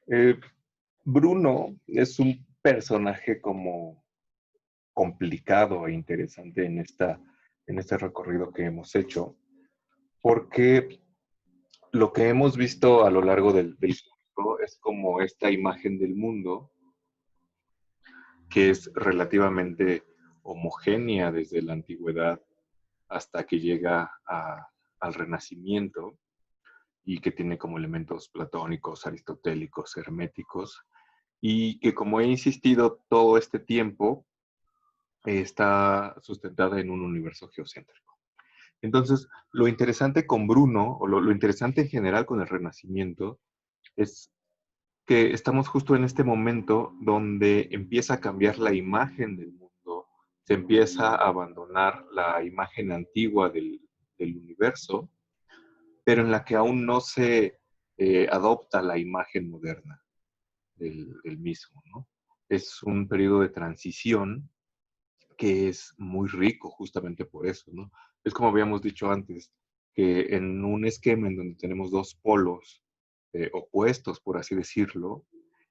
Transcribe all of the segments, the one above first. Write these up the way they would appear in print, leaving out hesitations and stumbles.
Eh, Bruno es un personaje como complicado e interesante en este recorrido que hemos hecho, porque lo que hemos visto a lo largo del libro es como esta imagen del mundo que es relativamente homogénea desde la antigüedad hasta que llega al Renacimiento y que tiene como elementos platónicos, aristotélicos, herméticos, y que como he insistido todo este tiempo, está sustentada en un universo geocéntrico. Entonces, lo interesante con Bruno, o lo interesante en general con el Renacimiento, es que estamos justo en este momento donde empieza a cambiar la imagen del mundo, se empieza a abandonar la imagen antigua del universo, pero en la que aún no se adopta la imagen moderna del mismo, ¿no? Es un periodo de transición que es muy rico justamente por eso, ¿no? Es como habíamos dicho antes, que en un esquema en donde tenemos dos polos opuestos, por así decirlo,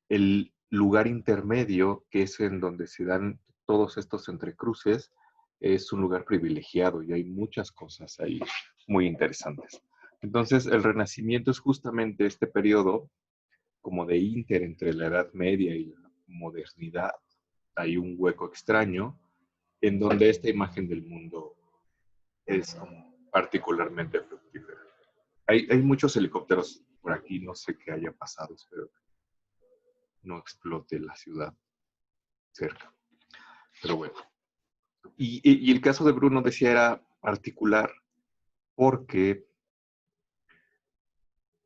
el lugar intermedio, que es en donde se dan todos estos entrecruces, es un lugar privilegiado y hay muchas cosas ahí muy interesantes. Entonces, el Renacimiento es justamente este periodo como de inter entre la Edad Media y la modernidad. Hay un hueco extraño en donde esta imagen del mundo es como particularmente fructífera. Hay muchos helicópteros por aquí, no sé qué haya pasado, espero que no explote la ciudad cerca. Pero bueno. Y el caso de Bruno decía era particular porque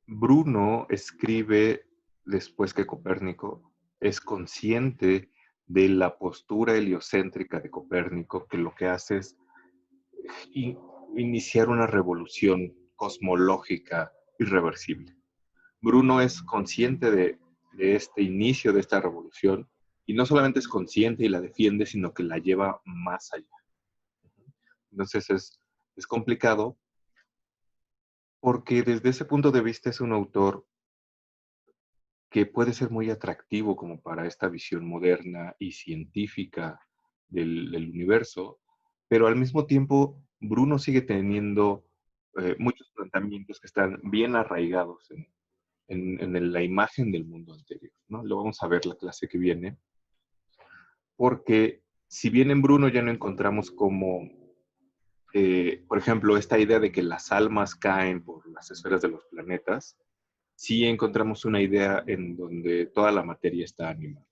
Bruno escribe después que Copérnico es consciente de la postura heliocéntrica de Copérnico, que lo que hace es iniciar una revolución cosmológica irreversible. Bruno es consciente de este inicio de esta revolución y no solamente es consciente y la defiende, sino que la lleva más allá. Entonces es complicado porque desde ese punto de vista es un autor que puede ser muy atractivo como para esta visión moderna y científica del universo, pero al mismo tiempo Bruno sigue teniendo muchos planteamientos que están bien arraigados en la imagen del mundo anterior, ¿no? Lo vamos a ver la clase que viene, porque si bien en Bruno ya no encontramos como, por ejemplo, esta idea de que las almas caen por las esferas de los planetas, sí encontramos una idea en donde toda la materia está animada,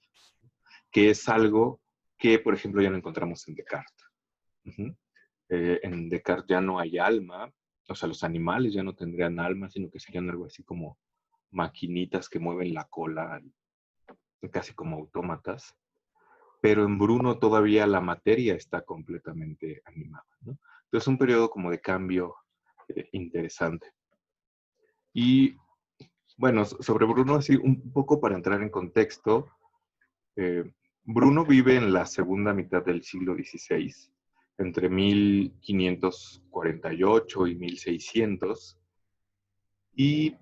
que es algo que, por ejemplo, ya no encontramos en Descartes. Uh-huh. En Descartes ya no hay alma, o sea, los animales ya no tendrían alma, sino que serían algo así como maquinitas que mueven la cola, casi como autómatas, pero en Bruno todavía la materia está completamente animada, ¿no? Entonces es un periodo como de cambio interesante. Y bueno, sobre Bruno, así un poco para entrar en contexto, Bruno vive en la segunda mitad del siglo XVI, entre 1548 y 1600, y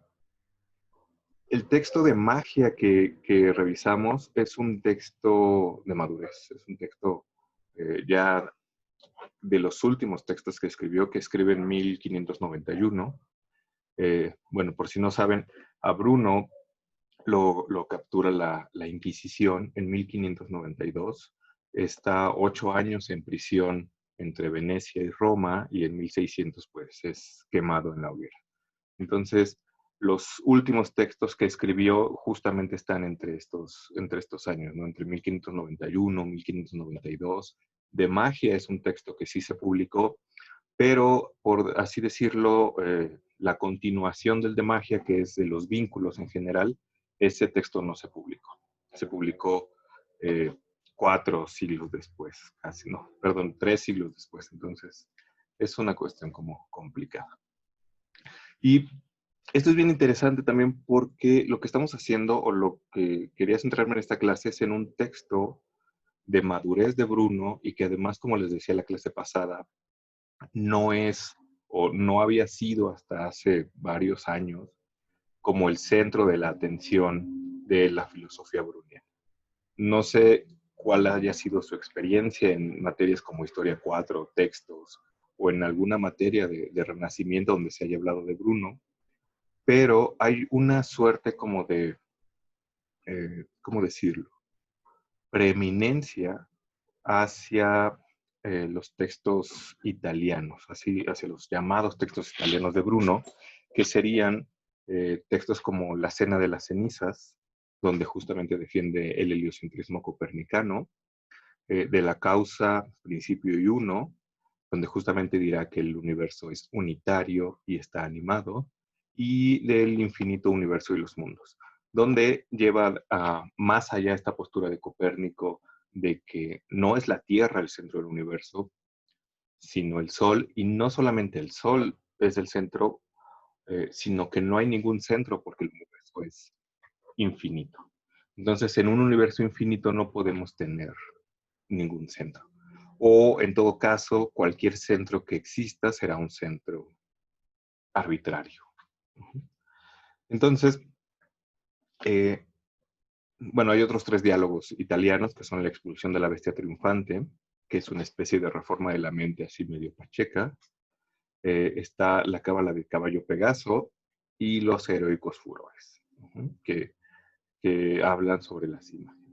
el texto de magia que revisamos es un texto de madurez, es un texto ya de los últimos textos que escribió, que escribe en 1591. Bueno, por si no saben, a Bruno lo captura la Inquisición en 1592. Está 8 años en prisión entre Venecia y Roma y en 1600 pues es quemado en la hoguera. Entonces, los últimos textos que escribió justamente están entre estos años, ¿no? Entre 1591, 1592. De magia es un texto que sí se publicó, pero por así decirlo, la continuación del de magia, que es de los vínculos en general, ese texto no se publicó. Se publicó 4 siglos después, casi, no, perdón, 3 siglos después. Entonces, es una cuestión como complicada. Y esto es bien interesante también porque lo que estamos haciendo, o lo que quería centrarme en esta clase, es en un texto de madurez de Bruno y que además, como les decía la clase pasada, no es o no había sido hasta hace varios años como el centro de la atención de la filosofía bruniana. No sé cuál haya sido su experiencia en materias como Historia 4, textos, o en alguna materia de Renacimiento donde se haya hablado de Bruno, pero hay una suerte como de, ¿cómo decirlo? Preeminencia hacia los textos italianos, así, hacia los llamados textos italianos de Bruno, que serían textos como La Cena de las Cenizas, donde justamente defiende el heliocentrismo copernicano, de la causa, principio y uno, donde justamente dirá que el universo es unitario y está animado, y del infinito universo y los mundos, donde lleva más allá esta postura de Copérnico de que no es la Tierra el centro del universo, sino el Sol, y no solamente el Sol es el centro, sino que no hay ningún centro porque el universo es infinito. Entonces, en un universo infinito no podemos tener ningún centro. O en todo caso, cualquier centro que exista será un centro arbitrario. Entonces, eh, bueno, hay otros 3 diálogos italianos que son La expulsión de la bestia triunfante, que es una especie de reforma de la mente así medio pacheca. Está La cábala del caballo Pegaso y Los heroicos furores, que hablan sobre las imágenes.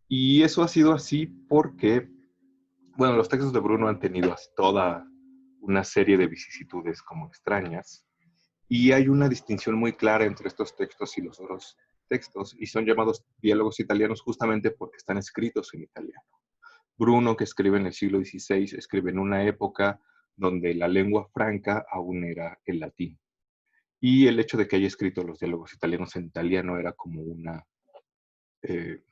Y eso ha sido así porque, bueno, los textos de Bruno han tenido toda una serie de vicisitudes como extrañas, y hay una distinción muy clara entre estos textos y los otros textos, y son llamados diálogos italianos justamente porque están escritos en italiano. Bruno, que escribe en el siglo XVI, escribe en una época donde la lengua franca aún era el latín. Y el hecho de que haya escrito los diálogos italianos en italiano era como una, eh,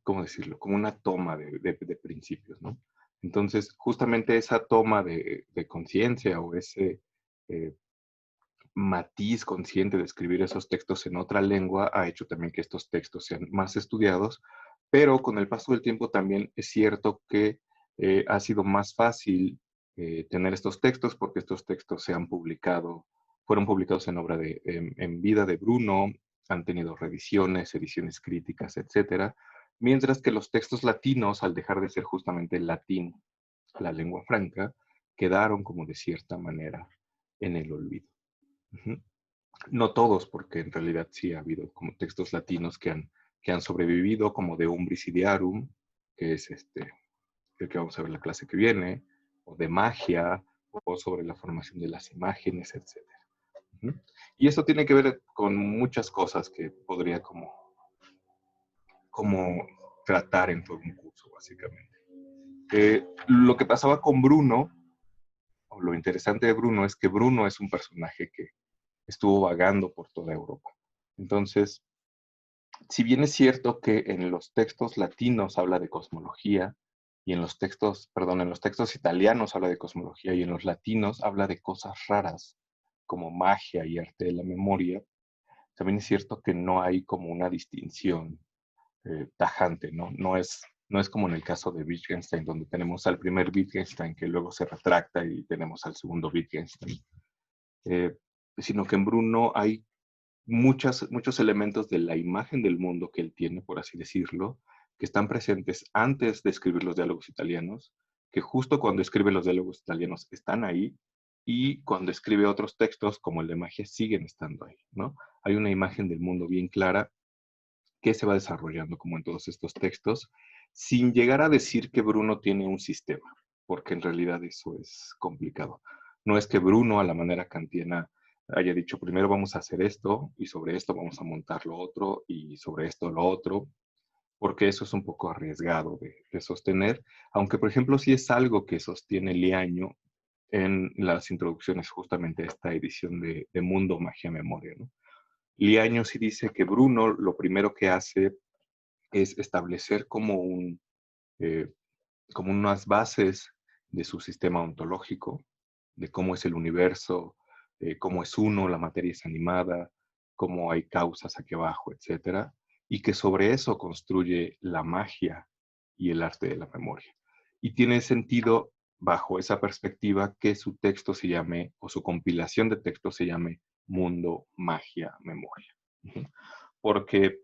¿cómo decirlo? Como una toma de principios, ¿no? Entonces, justamente esa toma de conciencia o ese eh, matiz consciente de escribir esos textos en otra lengua ha hecho también que estos textos sean más estudiados, pero con el paso del tiempo también es cierto que ha sido más fácil tener estos textos porque estos textos se han publicado, fueron publicados en obra en vida de Bruno, han tenido revisiones, ediciones críticas, etcétera, mientras que los textos latinos, al dejar de ser justamente el latín, la lengua franca, quedaron como de cierta manera en el olvido. Ujú. No todos, porque en realidad sí ha habido como textos latinos que han sobrevivido, como de Umbris Idearum, que es el que vamos a ver la clase que viene, o de magia, o sobre la formación de las imágenes, etc. Y esto tiene que ver con muchas cosas que podría como tratar en todo un curso, básicamente. Lo que pasaba con Bruno, o lo interesante de Bruno, es que Bruno es un personaje que estuvo vagando por toda Europa. Entonces, si bien es cierto que en los textos latinos habla de cosmología, y en los textos, perdón, en los textos italianos habla de cosmología, y en los latinos habla de cosas raras, como magia y arte de la memoria, también es cierto que no hay como una distinción tajante, ¿no? No es como en el caso de Wittgenstein, donde tenemos al primer Wittgenstein que luego se retracta y tenemos al segundo Wittgenstein. Eh, Sino que en Bruno hay muchos elementos de la imagen del mundo que él tiene, por así decirlo, que están presentes antes de escribir los diálogos italianos, que justo cuando escribe los diálogos italianos están ahí, y cuando escribe otros textos, como el de magia, siguen estando ahí, ¿no? Hay una imagen del mundo bien clara que se va desarrollando como en todos estos textos, sin llegar a decir que Bruno tiene un sistema, porque en realidad eso es complicado. No es que Bruno, a la manera kantiana, haya dicho primero vamos a hacer esto y sobre esto vamos a montar lo otro y sobre esto lo otro, porque eso es un poco arriesgado de sostener, aunque por ejemplo sí es algo que sostiene Liaño en las introducciones justamente a esta edición de Mundo, Magia, Memoria, ¿no? Liaño sí dice que Bruno lo primero que hace es establecer eh, como unas bases de su sistema ontológico, de cómo es el universo, cómo es uno, la materia es animada, cómo hay causas aquí abajo, etcétera, y que sobre eso construye la magia y el arte de la memoria. Y tiene sentido, bajo esa perspectiva, que su texto se llame, o su compilación de textos se llame mundo, magia, memoria. Ujú. Porque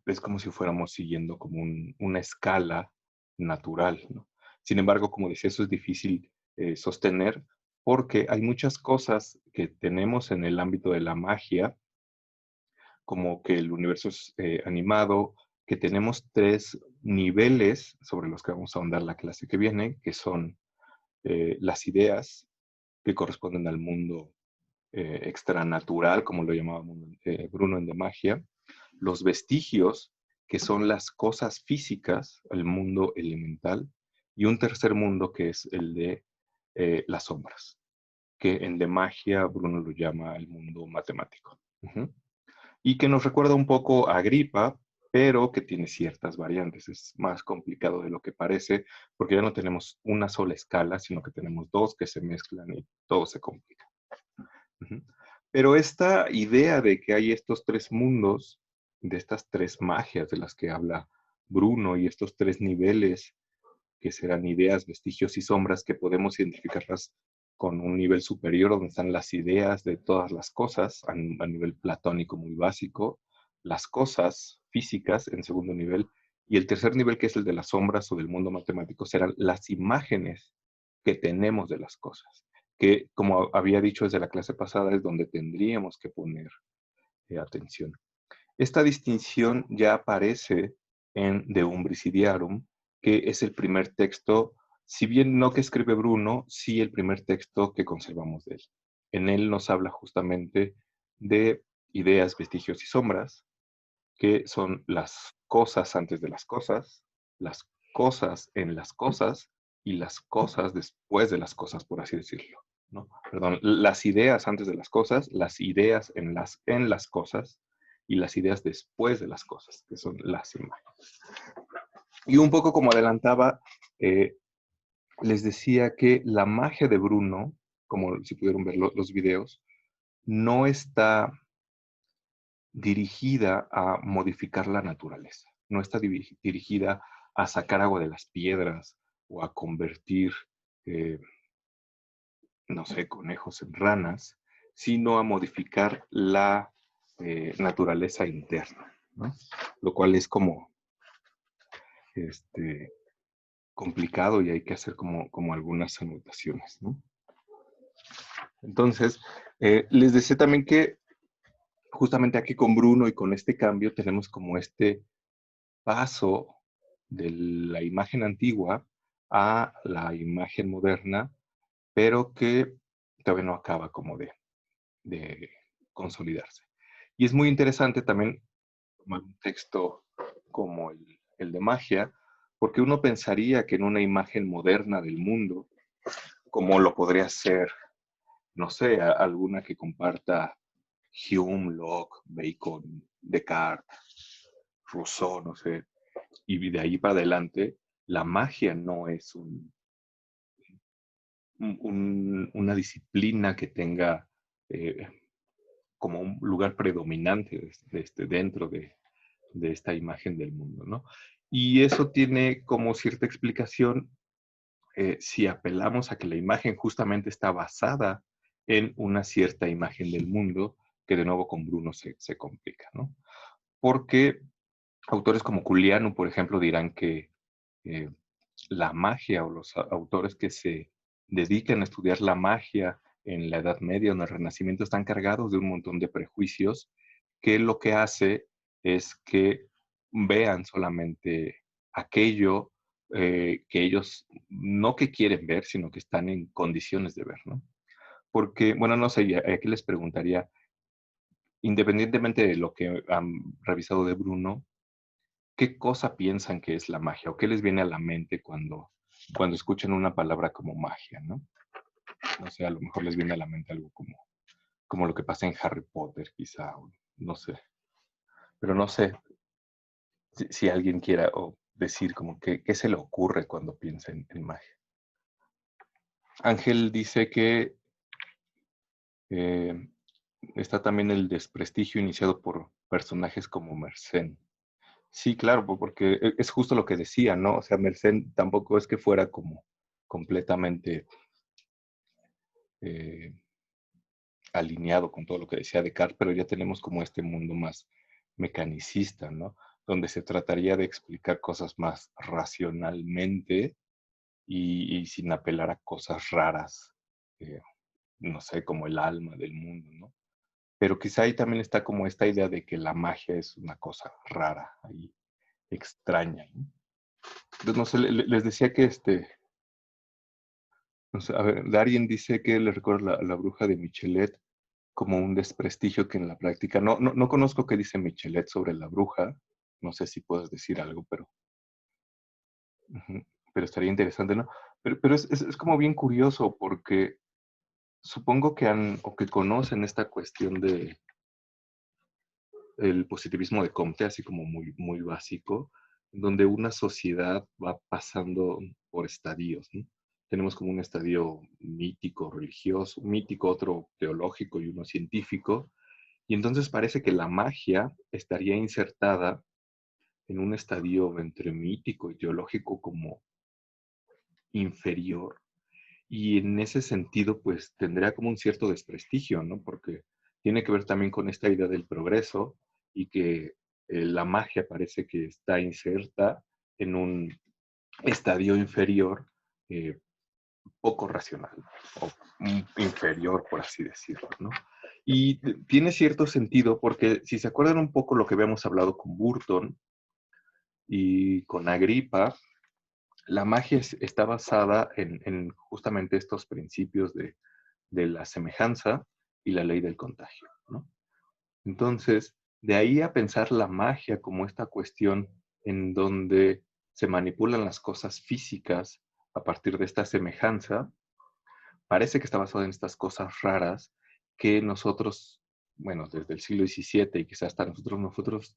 es como si fuéramos siguiendo como una escala natural, ¿no? Sin embargo, como decía, eso es difícil sostener porque hay muchas cosas que tenemos en el ámbito de la magia, como que el universo es animado, que tenemos tres niveles sobre los que vamos a ahondar la clase que viene, que son las ideas que corresponden al mundo extranatural, como lo llamaba Bruno en De Magia, los vestigios, que son las cosas físicas, el mundo elemental, y un tercer mundo que es el de las sombras, que en De Magia Bruno lo llama el mundo matemático. Ujú. Y que nos recuerda un poco a Agripa, pero que tiene ciertas variantes. Es más complicado de lo que parece, porque ya no tenemos una sola escala, sino que tenemos dos que se mezclan y todo se complica. Ujú. Pero esta idea de que hay estos tres mundos, de estas tres magias de las que habla Bruno y estos tres niveles que serán ideas, vestigios y sombras que podemos identificarlas con un nivel superior donde están las ideas de todas las cosas a nivel platónico muy básico, las cosas físicas en segundo nivel y el tercer nivel que es el de las sombras o del mundo matemático serán las imágenes que tenemos de las cosas, que como había dicho desde la clase pasada es donde tendríamos que poner atención. Esta distinción ya aparece en De Umbris Idearum, que es el primer texto, si bien no que escribe Bruno, sí el primer texto que conservamos de él. En él nos habla justamente de ideas, vestigios y sombras, que son las cosas antes de las cosas en las cosas y las cosas después de las cosas, por así decirlo. ¿No? Perdón, las ideas antes de las ideas en las cosas y las ideas después de las cosas, que son las imágenes. Y un poco como adelantaba, les decía que la magia de Bruno, como si pudieron ver los videos, no está dirigida a modificar la naturaleza, no está dirigida a sacar agua de las piedras o a convertir, eh, no sé, conejos en ranas, sino a modificar la naturaleza interna, ¿no? Lo cual es como este, complicado y hay que hacer como algunas anotaciones, ¿no? Entonces, les decía también que justamente aquí con Bruno y con este cambio tenemos como este paso de la imagen antigua a la imagen moderna, pero que todavía no acaba como de consolidarse. Y es muy interesante también tomar un texto como el de magia, porque uno pensaría que en una imagen moderna del mundo, como lo podría ser, no sé, alguna que comparta Hume, Locke, Bacon, Descartes, Rousseau, no sé, y de ahí para adelante, la magia no es una disciplina que tenga eh, como un lugar predominante dentro de esta imagen del mundo, ¿no? Y eso tiene como cierta explicación si apelamos a que la imagen justamente está basada en una cierta imagen del mundo, que de nuevo con Bruno se complica, ¿no? Porque autores como Culianu, por ejemplo, dirán que eh, la magia o los autores que se dedican a estudiar la magia en la Edad Media o en el Renacimiento están cargados de un montón de prejuicios que lo que hace es que vean solamente aquello que ellos no que quieren ver, sino que están en condiciones de ver, ¿no? Porque, bueno, no sé, aquí les preguntaría, independientemente de lo que han revisado de Bruno, ¿qué cosa piensan que es la magia o qué les viene a la mente cuando escuchan una palabra como magia, ¿no? No sé, a lo mejor les viene a la mente algo como lo que pasa en Harry Potter, quizá, o no sé. Pero no sé si alguien quiera decir como qué se le ocurre cuando piensa en magia. Ángel dice que eh, está también el desprestigio iniciado por personajes como Mersenne. Sí, claro, porque es justo lo que decía, ¿no? O sea, Mersenne tampoco es que fuera como completamente alineado con todo lo que decía Descartes, pero ya tenemos como este mundo más mecanicista, ¿no? Donde se trataría de explicar cosas más racionalmente y sin apelar a cosas raras, eh, no sé, como el alma del mundo, ¿no? Pero quizá ahí también está como esta idea de que la magia es una cosa rara, ahí, extraña, ¿no? Entonces, no sé, les decía que no sé, a ver, Darien dice que le recuerda la bruja de Michelet como un desprestigio que en la práctica, no conozco qué dice Michelet sobre la bruja, no sé si puedes decir algo, ujú, pero estaría interesante, ¿no? Pero es como bien curioso porque supongo que han o que conocen esta cuestión de el positivismo de Comte, así como muy, muy básico, donde una sociedad va pasando por estadios, ¿no? Tenemos como un estadio mítico, religioso, mítico, otro teológico y uno científico, y entonces parece que la magia estaría insertada en un estadio entre mítico y teológico como inferior, y en ese sentido, pues tendría como un cierto desprestigio, ¿no? Porque tiene que ver también con esta idea del progreso y que la magia parece que está inserta en un estadio inferior, eh, poco racional o inferior, por así decirlo, ¿no? Y tiene cierto sentido porque si se acuerdan un poco lo que habíamos hablado con Burton y con Agrippa, la magia está basada en justamente estos principios de la semejanza y la ley del contagio, ¿no? Entonces, de ahí a pensar la magia como esta cuestión en donde se manipulan las cosas físicas a partir de esta semejanza, parece que está basado en estas cosas raras que nosotros, bueno, desde el siglo XVII y quizás hasta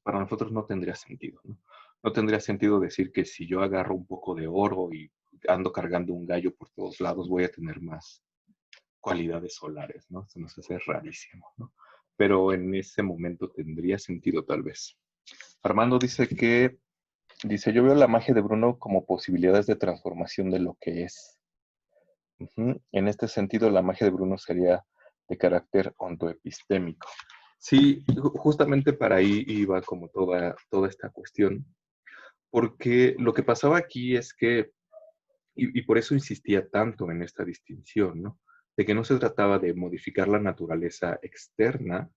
para nosotros no tendría sentido, ¿no? No tendría sentido decir que si yo agarro un poco de oro y ando cargando un gallo por todos lados, voy a tener más cualidades solares, ¿no? Se nos hace rarísimo, ¿no? Pero en ese momento tendría sentido tal vez. Armando dice, yo veo la magia de Bruno como posibilidades de transformación de lo que es. Ujú. En este sentido, la magia de Bruno sería de carácter ontoepistémico. Sí, justamente para ahí iba como toda esta cuestión, porque lo que pasaba aquí es que, y por eso insistía tanto en esta distinción, ¿no? De que no se trataba de modificar la naturaleza externa,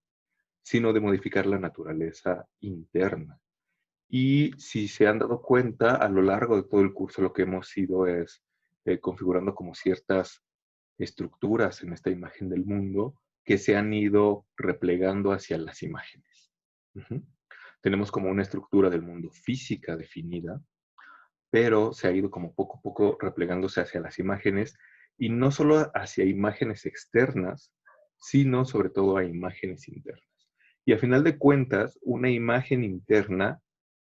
sino de modificar la naturaleza interna. Y si se han dado cuenta, a lo largo de todo el curso lo que hemos ido es configurando como ciertas estructuras en esta imagen del mundo que se han ido replegando hacia las imágenes. Ujú. Tenemos como una estructura del mundo física definida, pero se ha ido como poco a poco replegándose hacia las imágenes y no solo hacia imágenes externas, sino sobre todo a imágenes internas. Y a final de cuentas, una imagen interna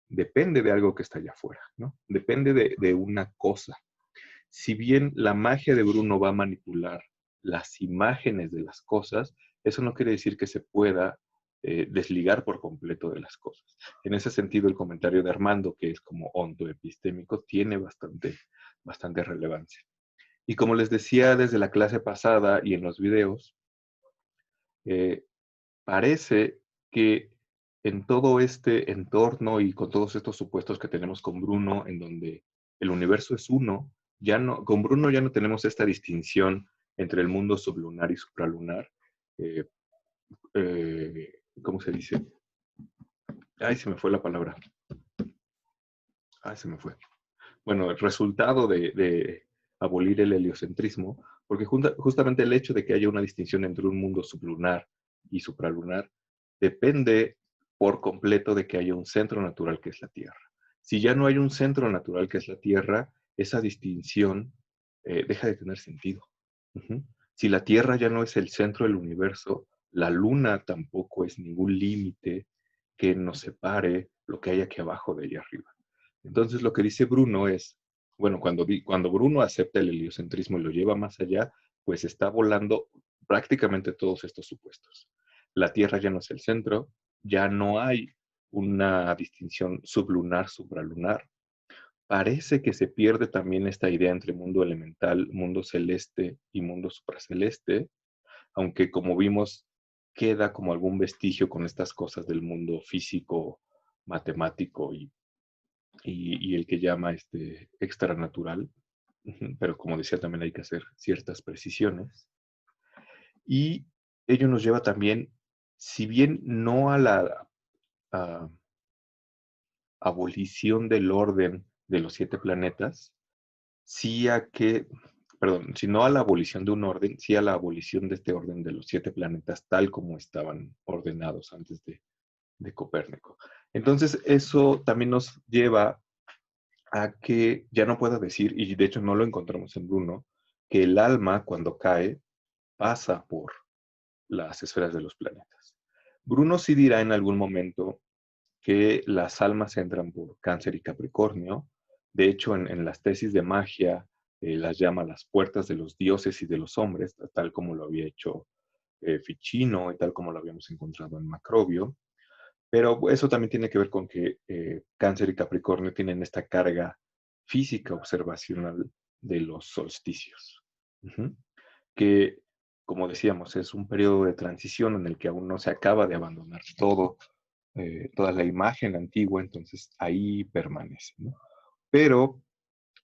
depende de algo que está allá afuera, ¿no? Depende de una cosa. Si bien la magia de Bruno va a manipular las imágenes de las cosas, eso no quiere decir que se pueda desligar por completo de las cosas. En ese sentido, el comentario de Armando, que es como ontoepistémico, tiene bastante relevancia. Y como les decía desde la clase pasada y en los videos, eh, parece que en todo este entorno y con todos estos supuestos que tenemos con Bruno, en donde el universo es uno, ya no, con Bruno ya no tenemos esta distinción entre el mundo sublunar y supralunar. Eh, ¿Cómo se dice? Ay, se me fue la palabra. Ay, se me fue. Bueno, el resultado de abolir el heliocentrismo, porque justamente el hecho de que haya una distinción entre un mundo sublunar y supralunar depende por completo de que haya un centro natural que es la Tierra. Si ya no hay un centro natural que es la Tierra, esa distinción deja de tener sentido. Ujú. Si la Tierra ya no es el centro del universo, la Luna tampoco es ningún límite que nos separe lo que hay aquí abajo de allá arriba. Entonces lo que dice Bruno es, bueno, cuando Bruno acepta el heliocentrismo y lo lleva más allá, pues está volando prácticamente todos estos supuestos. La Tierra ya no es el centro, ya no hay una distinción sublunar, supralunar. Parece que se pierde también esta idea entre mundo elemental, mundo celeste y mundo supraceleste. aunque como vimos, queda como algún vestigio con estas cosas del mundo físico, matemático y el que llama extranatural. Pero como decía, también hay que hacer ciertas precisiones. Y ello nos lleva también, si bien no a la a abolición del orden de los 7 planetas, sí a que, perdón, si no a la abolición de un orden, sí a la abolición de este orden de los 7 planetas tal como estaban ordenados antes de Copérnico. Entonces, eso también nos lleva a que ya no pueda decir, y de hecho no lo encontramos en Bruno, que el alma cuando cae pasa por las esferas de los planetas. Bruno sí dirá en algún momento que las almas entran por Cáncer y Capricornio. De hecho, en las tesis de magia las llama las puertas de los dioses y de los hombres, tal como lo había hecho Ficino y tal como lo habíamos encontrado en Macrobio. Pero eso también tiene que ver con que Cáncer y Capricornio tienen esta carga física observacional de los solsticios. Ujú. Que, como decíamos, es un periodo de transición en el que aún no se acaba de abandonar toda la imagen antigua, entonces ahí permanece, ¿no? Pero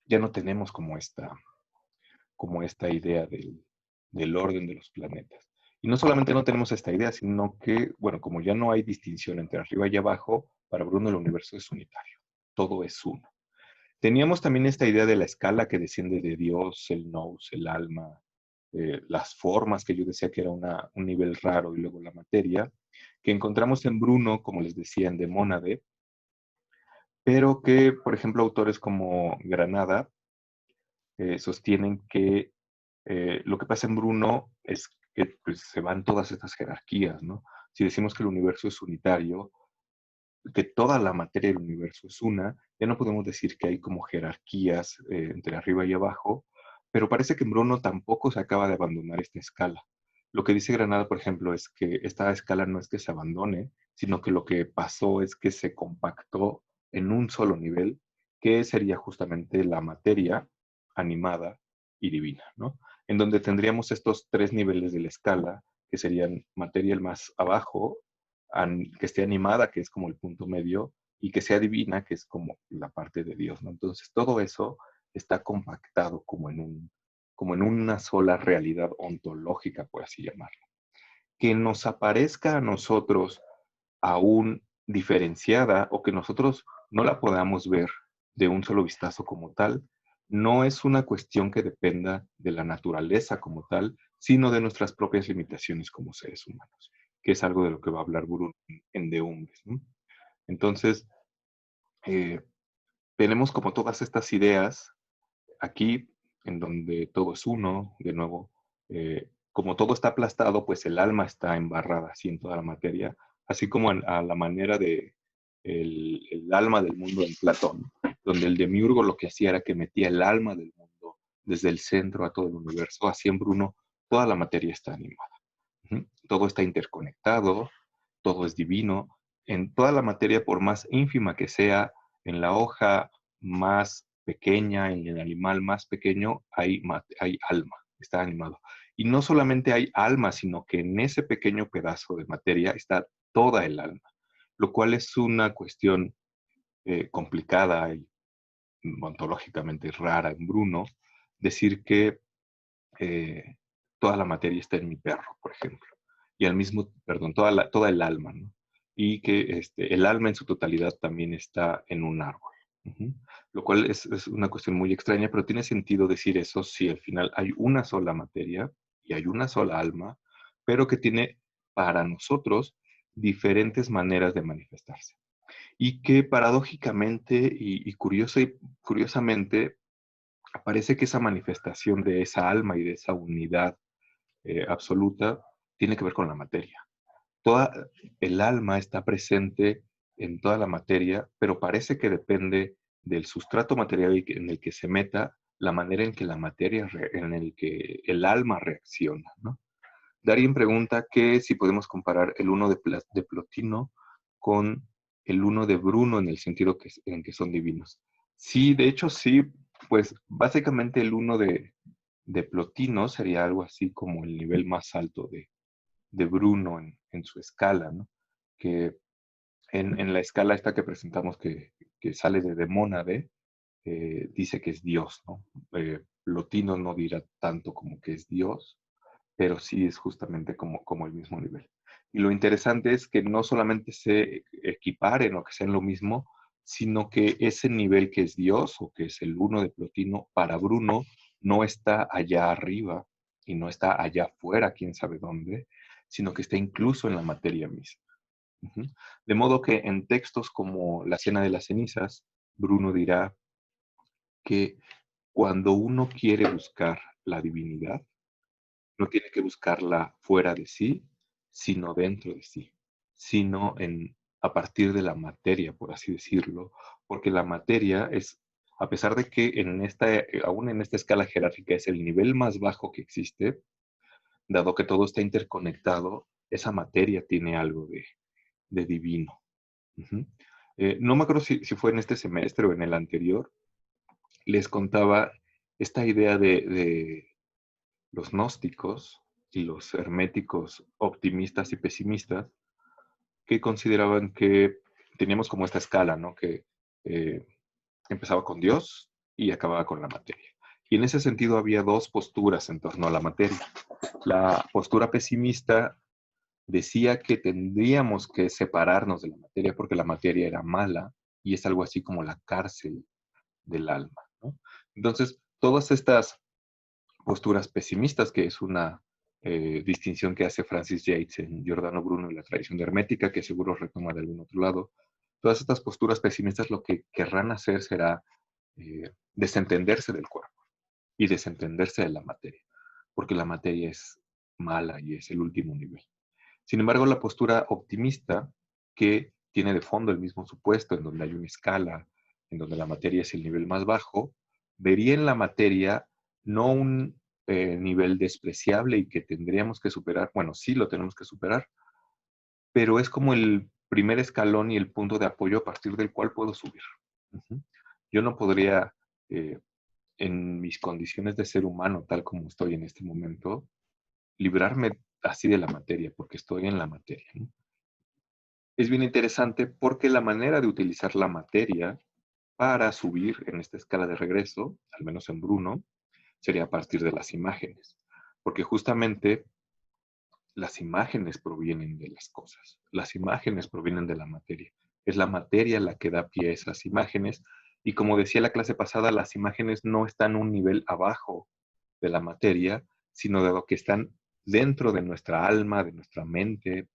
ya no tenemos como esta idea del orden de los planetas. Y no solamente no tenemos esta idea, sino que, bueno, como ya no hay distinción entre arriba y abajo, para Bruno el universo es unitario, todo es uno. Teníamos también esta idea de la escala que desciende de Dios, el nous, el alma, las formas, que yo decía que era un nivel raro, y luego la materia, que encontramos en Bruno, como les decía, en De Mónade, pero que, por ejemplo, autores como Granada sostienen que lo que pasa en Bruno es que pues, se van todas estas jerarquías, ¿no? Si decimos que el universo es unitario, que toda la materia del universo es una, ya no podemos decir que hay como jerarquías entre arriba y abajo, pero parece que en Bruno tampoco se acaba de abandonar esta escala. Lo que dice Granada, por ejemplo, es que esta escala no es que se abandone, sino que lo que pasó es que se compactó en un solo nivel, que sería justamente la materia animada y divina, ¿no? En donde tendríamos estos 3 niveles de la escala, que serían materia el más abajo, que esté animada, que es como el punto medio, y que sea divina, que es como la parte de Dios, ¿no? Entonces, todo eso está compactado como en una sola realidad ontológica, por así llamarlo. Que nos aparezca a nosotros aún diferenciada o que nosotros no la podamos ver de un solo vistazo como tal, no es una cuestión que dependa de la naturaleza como tal, sino de nuestras propias limitaciones como seres humanos, que es algo de lo que va a hablar Bruno en De Umbres, ¿no? Entonces, eh, tenemos como todas estas ideas aquí, en donde todo es uno, de nuevo, como todo está aplastado, pues el alma está embarrada así en toda la materia, así como a la manera de el alma del mundo en Platón, donde el demiurgo lo que hacía era que metía el alma del mundo desde el centro a todo el universo, así en Bruno toda la materia está animada. Todo está interconectado, todo es divino. En toda la materia, por más ínfima que sea, en la hoja más pequeña, en el animal más pequeño, hay alma, está animado. Y no solamente hay alma, sino que en ese pequeño pedazo de materia está toda el alma, lo cual es una cuestión complicada y ontológicamente rara en Bruno, decir que eh, toda la materia está en mi perro, por ejemplo, y al mismo, perdón, toda el alma, ¿no? Y que el alma en su totalidad también está en un árbol. Ujú. Lo cual es una cuestión muy extraña, pero tiene sentido decir eso si al final hay una sola materia y hay una sola alma, pero que tiene para nosotros diferentes maneras de manifestarse. Y que paradójicamente y curiosamente parece que esa manifestación de esa alma y de esa unidad absoluta tiene que ver con la materia. Toda el alma está presente en toda la materia, pero parece que depende del sustrato material en el que se meta la manera en que la materia, en el que el alma reacciona, ¿no? Darien pregunta que si podemos comparar el uno de Plotino con el uno de Bruno en el sentido en que son divinos. Sí, de hecho sí, pues básicamente el uno de Plotino sería algo así como el nivel más alto de Bruno en su escala, ¿no? Que en la escala esta que presentamos que sale de Mónade, dice que es Dios, ¿no? Plotino no dirá tanto como que es Dios, pero sí es justamente como el mismo nivel. Y lo interesante es que no solamente se equiparen o que sean lo mismo, sino que ese nivel que es Dios o que es el uno de Plotino, para Bruno no está allá arriba y no está allá afuera, quién sabe dónde, sino que está incluso en la materia misma. Ujú. De modo que en textos como La Cena de las Cenizas, Bruno dirá que cuando uno quiere buscar la divinidad, no tiene que buscarla fuera de sí, sino dentro de sí, sino a partir de la materia, por así decirlo, porque la materia es, a pesar de que aún en esta escala jerárquica es el nivel más bajo que existe, dado que todo está interconectado, esa materia tiene algo de divino. Ujú. No me acuerdo si fue en este semestre o en el anterior, les contaba esta idea de los gnósticos y los herméticos optimistas y pesimistas que consideraban que teníamos como esta escala, ¿no? Que eh, empezaba con Dios y acababa con la materia. Y en ese sentido había dos posturas en torno a la materia. La postura pesimista decía que tendríamos que separarnos de la materia porque la materia era mala y es algo así como la cárcel del alma, ¿no? Entonces, todas estas posturas pesimistas, que es una distinción que hace Francis Yates en Giordano Bruno y la tradición hermética, que seguro retoma de algún otro lado. Todas estas posturas pesimistas lo que querrán hacer será desentenderse del cuerpo y desentenderse de la materia, porque la materia es mala y es el último nivel. Sin embargo, la postura optimista, que tiene de fondo el mismo supuesto, en donde hay una escala, en donde la materia es el nivel más bajo, vería en la materia no un nivel despreciable y que tendríamos que superar, bueno, sí lo tenemos que superar, pero es como el primer escalón y el punto de apoyo a partir del cual puedo subir. Ujú. Yo no podría, eh, en mis condiciones de ser humano, tal como estoy en este momento, librarme así de la materia, porque estoy en la materia, ¿no? Es bien interesante porque la manera de utilizar la materia para subir en esta escala de regreso, al menos en Bruno, sería a partir de las imágenes, porque justamente las imágenes provienen de las cosas, las imágenes provienen de la materia. Es la materia la que da pie a esas imágenes y como decía la clase pasada, las imágenes no están un nivel abajo de la materia, sino de lo que están dentro de nuestra alma, de nuestra mente,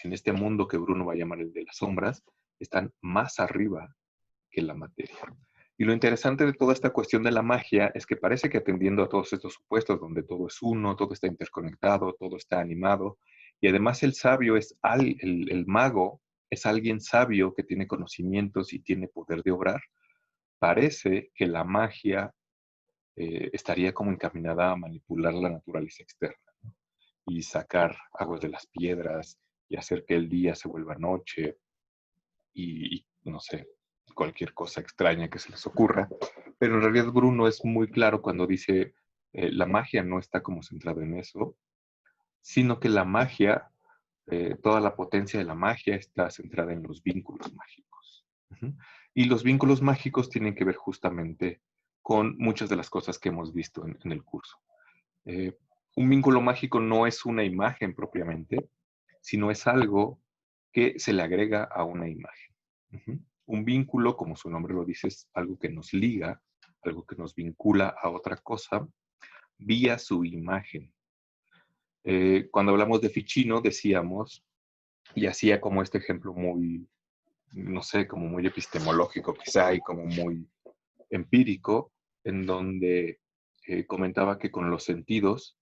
en este mundo que Bruno va a llamar el de las sombras, están más arriba que la materia. Y lo interesante de toda esta cuestión de la magia es que parece que atendiendo a todos estos supuestos donde todo es uno, todo está interconectado, todo está animado, y además el sabio el mago es alguien sabio que tiene conocimientos y tiene poder de obrar, parece que la magia estaría como encaminada a manipular la naturaleza externa, ¿no? Y sacar aguas de las piedras y hacer que el día se vuelva noche y no sé, cualquier cosa extraña que se les ocurra. Pero en realidad Bruno es muy claro cuando dice la magia no está como centrada en eso, sino que la magia, toda la potencia de la magia está centrada en los vínculos mágicos. Ujú. Y los vínculos mágicos tienen que ver justamente con muchas de las cosas que hemos visto en el curso. Eh, un vínculo mágico no es una imagen propiamente, sino es algo que se le agrega a una imagen. Ujú. Un vínculo, como su nombre lo dice, es algo que nos liga, algo que nos vincula a otra cosa vía su imagen. Cuando hablamos de Ficino, decíamos, y hacía como este ejemplo muy, no sé, como muy epistemológico quizá y como muy empírico, en donde comentaba que con los sentidos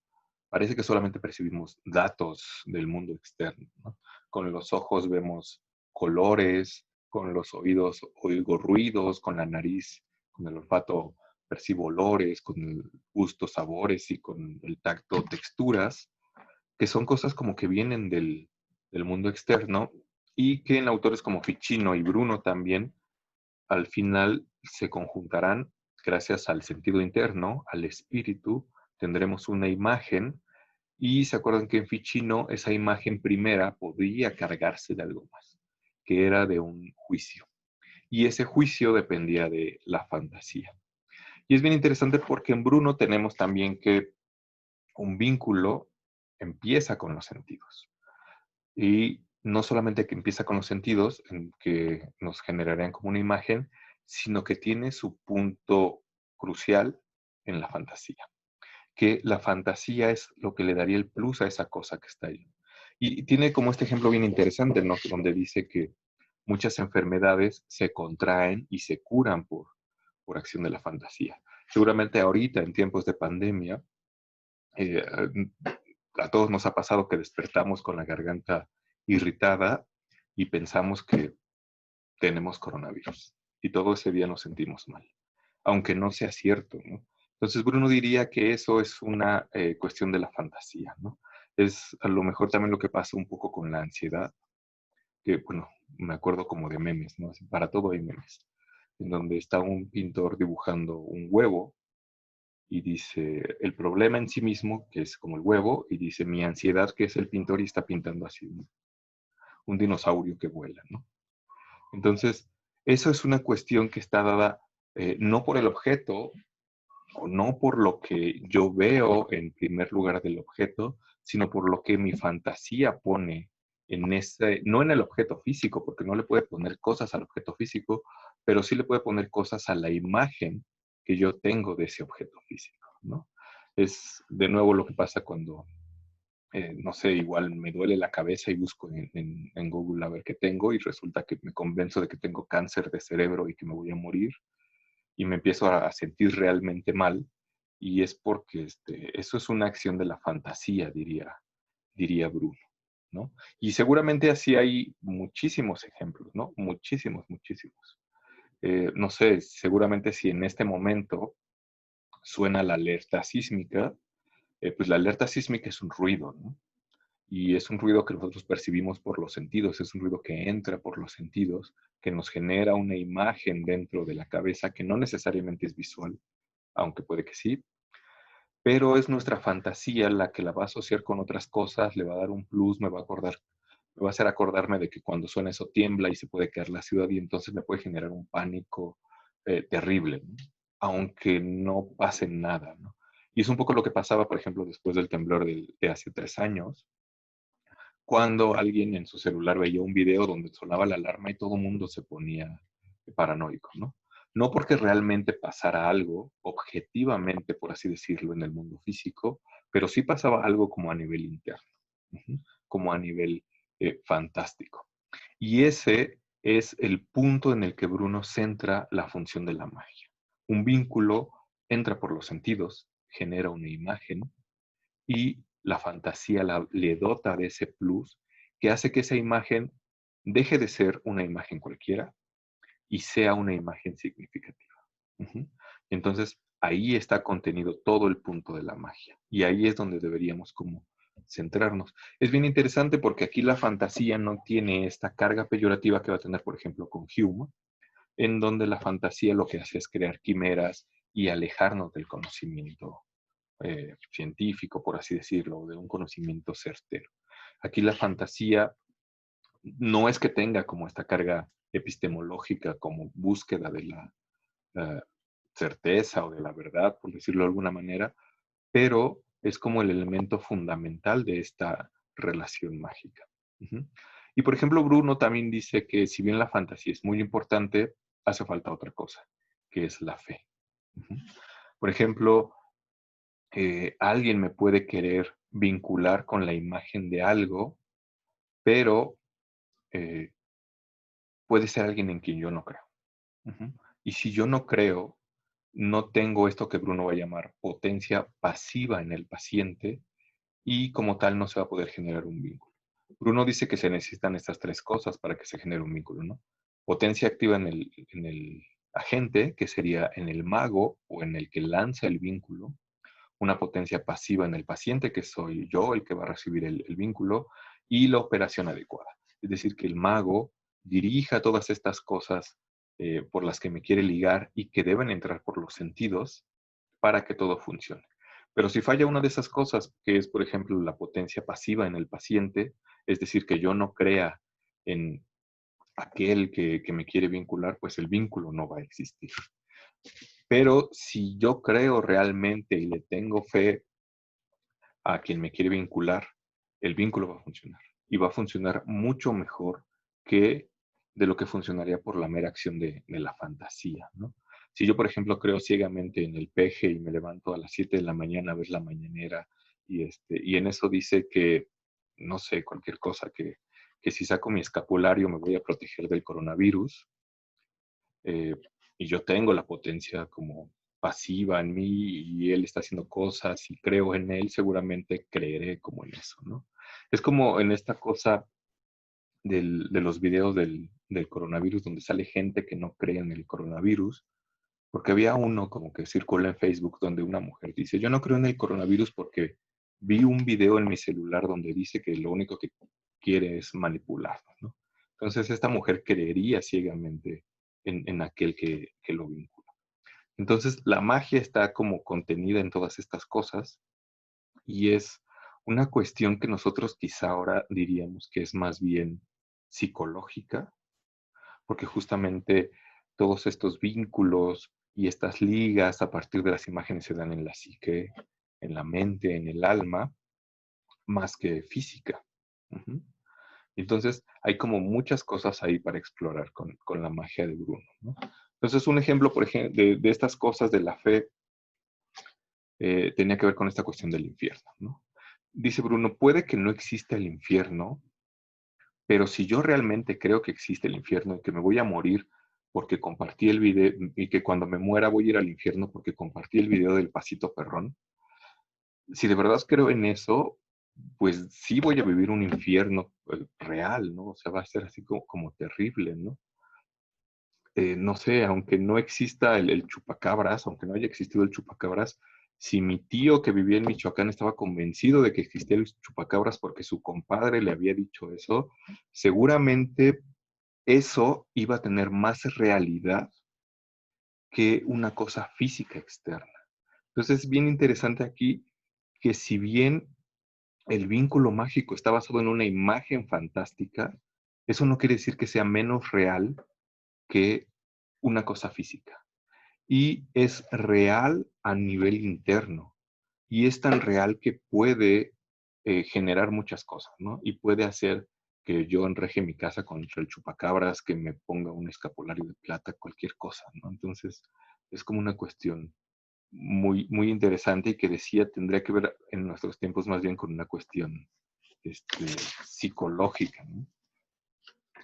parece que solamente percibimos datos del mundo externo, ¿no? Con los ojos vemos colores, con los oídos oigo ruidos, con la nariz, con el olfato percibo olores, con el gusto sabores y con el tacto texturas, que son cosas como que vienen del mundo externo y que en autores como Ficino y Bruno también al final se conjuntarán gracias al sentido interno, al espíritu, tendremos una imagen y se acuerdan que en Ficino esa imagen primera podría cargarse de algo más, que era de un juicio. Y ese juicio dependía de la fantasía. Y es bien interesante porque en Bruno tenemos también que un vínculo empieza con los sentidos. Y no solamente que empieza con los sentidos, en que nos generarían como una imagen, sino que tiene su punto crucial en la fantasía. Que la fantasía es lo que le daría el plus a esa cosa que está ahí. Y tiene como este ejemplo bien interesante, ¿no? Donde dice que muchas enfermedades se contraen y se curan por acción de la fantasía. Seguramente ahorita, en tiempos de pandemia, eh, a todos nos ha pasado que despertamos con la garganta irritada y pensamos que tenemos coronavirus. Y todo ese día nos sentimos mal, aunque no sea cierto, ¿no? Entonces Bruno diría que eso es una cuestión de la fantasía, ¿no? Es a lo mejor también lo que pasa un poco con la ansiedad, que bueno, me acuerdo como de memes, ¿no? Para todo hay memes, en donde está un pintor dibujando un huevo y dice el problema en sí mismo, que es como el huevo, y dice mi ansiedad, que es el pintor, y está pintando así un dinosaurio que vuela, ¿no? Entonces, eso es una cuestión que está dada no por el objeto o no por lo que yo veo en primer lugar del objeto, sino por lo que mi fantasía pone en ese, no en el objeto físico, porque no le puede poner cosas al objeto físico, pero sí le puede poner cosas a la imagen que yo tengo de ese objeto físico, ¿no? Es de nuevo lo que pasa cuando no sé, igual me duele la cabeza y busco en Google a ver qué tengo y resulta que me convenzo de que tengo cáncer de cerebro y que me voy a morir y me empiezo a sentir realmente mal y es porque eso es una acción de la fantasía, diría Bruno, ¿no? Y seguramente así hay muchísimos ejemplos, ¿no? Muchísimos, muchísimos. No sé, seguramente si en este momento suena la alerta sísmica, pues la alerta sísmica es un ruido, ¿no? Y es un ruido que nosotros percibimos por los sentidos, es un ruido que entra por los sentidos, que nos genera una imagen dentro de la cabeza que no necesariamente es visual, aunque puede que sí, pero es nuestra fantasía la que la va a asociar con otras cosas, le va a dar un plus, me va a hacer acordarme de que cuando suena eso tiembla y se puede caer la ciudad y entonces me puede generar un pánico terrible, ¿no? Aunque no pase nada, ¿no? Y es un poco lo que pasaba, por ejemplo, después del temblor de hace 3 años, cuando alguien en su celular veía un video donde sonaba la alarma y todo el mundo se ponía paranoico, ¿no? No porque realmente pasara algo objetivamente, por así decirlo, en el mundo físico, pero sí pasaba algo como a nivel interno, como a nivel fantástico. Y ese es el punto en el que Bruno centra la función de la magia. Un vínculo entra por los sentidos, genera una imagen, y la fantasía le dota de ese plus que hace que esa imagen deje de ser una imagen cualquiera y sea una imagen significativa. Ujú. Entonces, ahí está contenido todo el punto de la magia y ahí es donde deberíamos como centrarnos. Es bien interesante porque aquí la fantasía no tiene esta carga peyorativa que va a tener, por ejemplo, con Hume, en donde la fantasía lo que hace es crear quimeras y alejarnos del conocimiento científico, por así decirlo, de un conocimiento certero. Aquí la fantasía no es que tenga como esta carga epistemológica, como búsqueda de la certeza o de la verdad, por decirlo de alguna manera, pero es como el elemento fundamental de esta relación mágica. Ujú. Y por ejemplo, Bruno también dice que si bien la fantasía es muy importante, hace falta otra cosa, que es la fe. Ujú. Por ejemplo, alguien me puede querer vincular con la imagen de algo, pero eh, puede ser alguien en quien yo no creo. Ujú. Y si yo no creo, no tengo esto que Bruno va a llamar potencia pasiva en el paciente y como tal no se va a poder generar un vínculo. Bruno dice que se necesitan estas tres cosas para que se genere un vínculo, ¿no? Potencia activa en el agente, que sería en el mago o en el que lanza el vínculo, una potencia pasiva en el paciente, que soy yo el que va a recibir el vínculo, y la operación adecuada. Es decir, que el mago dirija todas estas cosas por las que me quiere ligar y que deben entrar por los sentidos para que todo funcione. Pero si falla una de esas cosas, que es, por ejemplo, la potencia pasiva en el paciente, es decir, que yo no crea en aquel que me quiere vincular, pues el vínculo no va a existir. Pero si yo creo realmente y le tengo fe a quien me quiere vincular, el vínculo va a funcionar. Y va a funcionar mucho mejor que de lo que funcionaría por la mera acción de la fantasía, ¿no? Si yo, por ejemplo, creo ciegamente en el peje y me levanto a las 7 de la mañana a ver la mañanera y en eso dice que, no sé, cualquier cosa, que si saco mi escapulario me voy a proteger del coronavirus, eh, y yo tengo la potencia como pasiva en mí y él está haciendo cosas y creo en él, seguramente creeré como en eso, ¿no? Es como en esta cosa de los videos del coronavirus donde sale gente que no cree en el coronavirus, porque había uno como que circula en Facebook donde una mujer dice, yo no creo en el coronavirus porque vi un video en mi celular donde dice que lo único que quiere es manipularnos, ¿no? Entonces esta mujer creería ciegamente en aquel que lo vincula. Entonces la magia está como contenida en todas estas cosas y es una cuestión que nosotros quizá ahora diríamos que es más bien psicológica, porque justamente todos estos vínculos y estas ligas a partir de las imágenes se dan en la psique, en la mente, en el alma, más que física. Ujú. Entonces, hay como muchas cosas ahí para explorar con la magia de Bruno, ¿no? Entonces, un ejemplo, por ejemplo, de estas cosas de la fe tenía que ver con esta cuestión del infierno, ¿no? Dice Bruno, puede que no exista el infierno, pero si yo realmente creo que existe el infierno y que me voy a morir porque compartí el video y que cuando me muera voy a ir al infierno porque compartí el video del pasito perrón, si de verdad creo en eso, pues sí voy a vivir un infierno real, ¿no? O sea, va a ser así como terrible, ¿no? No sé, aunque no exista el chupacabras, aunque no haya existido el chupacabras, si mi tío que vivía en Michoacán estaba convencido de que existía el chupacabras porque su compadre le había dicho eso, seguramente eso iba a tener más realidad que una cosa física externa. Entonces es bien interesante aquí que si bien el vínculo mágico está basado en una imagen fantástica, eso no quiere decir que sea menos real que una cosa física. Y es real a nivel interno. Y es tan real que puede generar muchas cosas, ¿no? Y puede hacer que yo enreje mi casa contra el chupacabras, que me ponga un escapulario de plata, cualquier cosa, ¿no? Entonces, es como una cuestión muy, muy interesante y que decía tendría que ver en nuestros tiempos más bien con una cuestión psicológica, ¿no?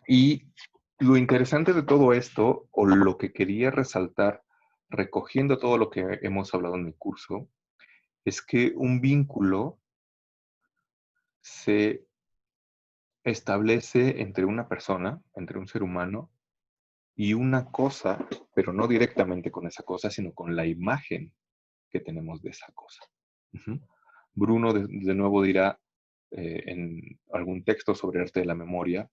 Y lo interesante de todo esto, o lo que quería resaltar, recogiendo todo lo que hemos hablado en el curso, es que un vínculo se establece entre una persona, entre un ser humano, y una cosa, pero no directamente con esa cosa, sino con la imagen que tenemos de esa cosa. Ujú. Bruno de nuevo dirá en algún texto sobre arte de la memoria,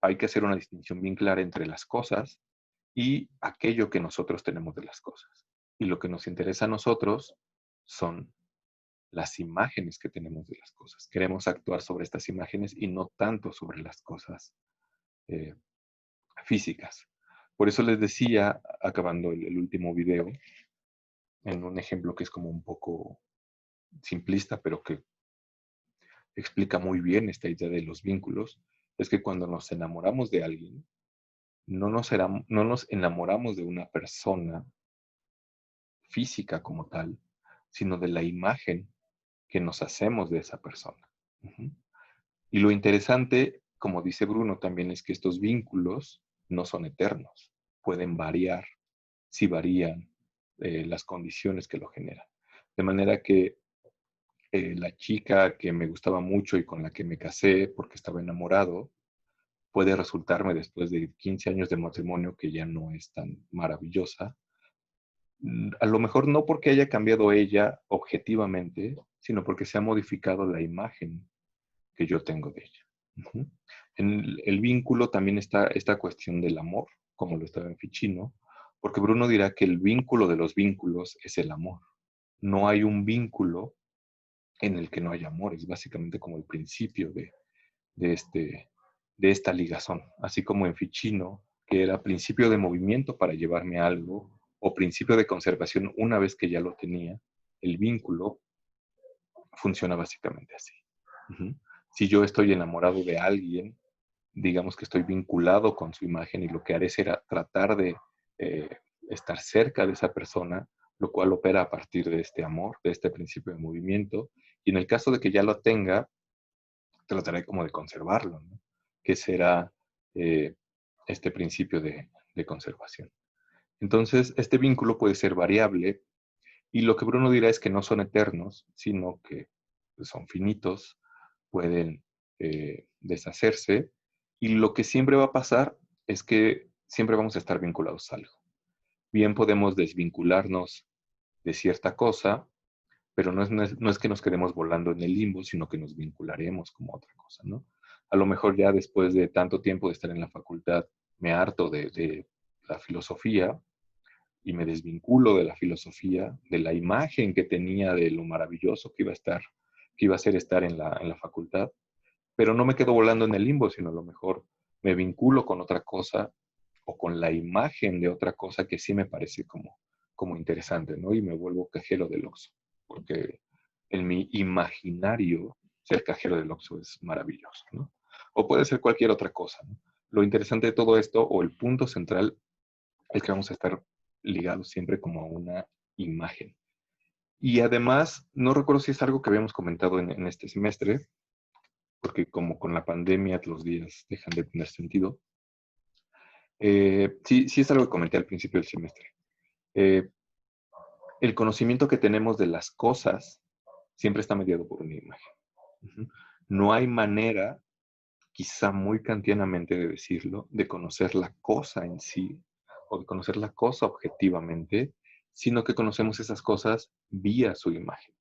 hay que hacer una distinción bien clara entre las cosas y aquello que nosotros tenemos de las cosas. Y lo que nos interesa a nosotros son las imágenes que tenemos de las cosas. Queremos actuar sobre estas imágenes y no tanto sobre las cosas eh, físicas. Por eso les decía, acabando el último video, en un ejemplo que es como un poco simplista, pero que explica muy bien esta idea de los vínculos, es que cuando nos enamoramos de alguien, no nos enamoramos de una persona física como tal, sino de la imagen que nos hacemos de esa persona. Ujú. Y lo interesante, como dice Bruno, también es que estos vínculos no son eternos, pueden variar, si varían las condiciones que lo generan. De manera que la chica que me gustaba mucho y con la que me casé porque estaba enamorado, puede resultarme después de 15 años de matrimonio que ya no es tan maravillosa. A lo mejor no porque haya cambiado ella objetivamente, sino porque se ha modificado la imagen que yo tengo de ella. Ujú. En el vínculo también está esta cuestión del amor, como lo estaba en Ficino, porque Bruno dirá que el vínculo de los vínculos es el amor. no hay un vínculo en el que no haya amor. Es básicamente como el principio de, este, de esta ligazón. Así como en Ficino, que era principio de movimiento para llevarme a algo, o principio de conservación una vez que ya lo tenía, el vínculo funciona básicamente así. Uh-huh. Si yo estoy enamorado de alguien, digamos que estoy vinculado con su imagen y lo que haré será tratar de eh, estar cerca de esa persona, lo cual opera a partir de este amor, de este principio de movimiento. Y en el caso de que ya lo tenga, trataré como de conservarlo, ¿no? Que será eh, este principio de conservación. Entonces, este vínculo puede ser variable y lo que Bruno dirá es que no son eternos, sino que son finitos, pueden deshacerse y lo que siempre va a pasar es que siempre vamos a estar vinculados a algo. Bien podemos desvincularnos de cierta cosa, pero no es que nos quedemos volando en el limbo, sino que nos vincularemos como otra cosa, ¿no? A lo mejor ya después de tanto tiempo de estar en la facultad, me harto de la filosofía y me desvinculo de la filosofía, de la imagen que tenía de lo maravilloso que iba a estar, que iba a ser estar en la facultad, pero no me quedo volando en el limbo, sino a lo mejor me vinculo con otra cosa o con la imagen de otra cosa que sí me parece como interesante, ¿no? Y me vuelvo cajero del Oxxo, porque en mi imaginario ser cajero del Oxxo es maravilloso, ¿no? O puede ser cualquier otra cosa, ¿no? Lo interesante de todo esto, o el punto central, es que vamos a estar ligados siempre como a una imagen. Y además, no recuerdo si es algo que habíamos comentado en este semestre, porque como con la pandemia los días dejan de tener sentido. Sí es algo que comenté al principio del semestre. Eh, el conocimiento que tenemos de las cosas siempre está mediado por una imagen. Uh-huh. No hay manera, quizá muy kantianamente de decirlo, de conocer la cosa en sí o de conocer la cosa objetivamente, sino que conocemos esas cosas vía su imagen.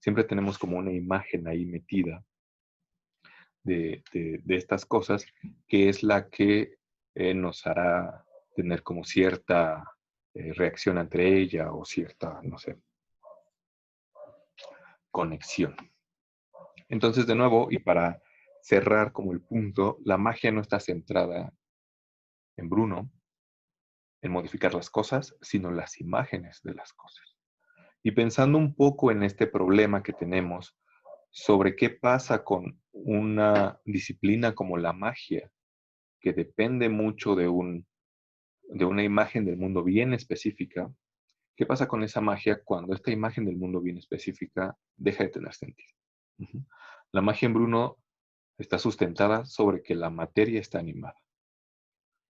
Siempre tenemos como una imagen ahí metida de estas cosas, que es la que nos hará tener como cierta reacción entre ella o cierta, no sé, conexión. Entonces, de nuevo, y para cerrar como el punto, la magia no está centrada en Bruno, en modificar las cosas, sino las imágenes de las cosas. Y pensando un poco en este problema que tenemos sobre qué pasa con una disciplina como la magia, que depende mucho de una imagen del mundo bien específica, ¿qué pasa con esa magia cuando esta imagen del mundo bien específica deja de tener sentido? Uh-huh. La magia en Bruno está sustentada sobre que la materia está animada.